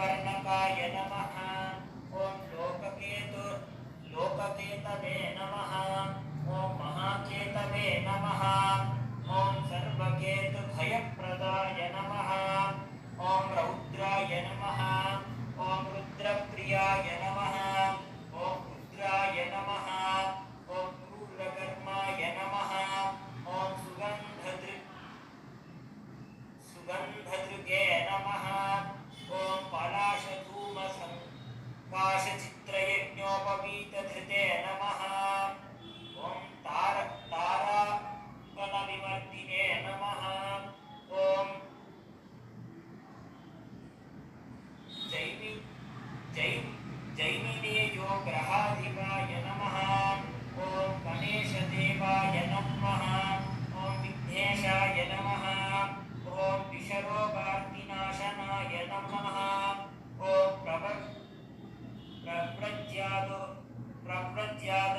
कर्णकाय नमः। ॐ लोककेतवे नमः। ॐ महाकेतवे नमः। ॐ सर्वकेतुभयप्रदाय नमः। ॐ रौद्राय नमः। ॐ रुद्रप्रियाय नमः। ॐ रुद्राय नमः। ॐ क्रूरकर्माय नमः। ॐ सुगन्धदृगे नमः। ॐ पलाशधूमसङ्काशचित्रयज्ञोपवीतधृते नमः। ॐ ताराकलविवर्तिने नमः। ॐ जैमिनेयोग्रहाधिपाय नमः। ॐ गणेशदेवाय नमः। ॐ विघ्नेशाय नमः। ॐ विषरोगार्तिनाशनाय नमः। ॐ प्रव्रज्याय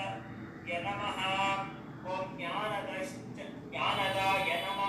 नमः। ॐ ज्ञानदाय नमः।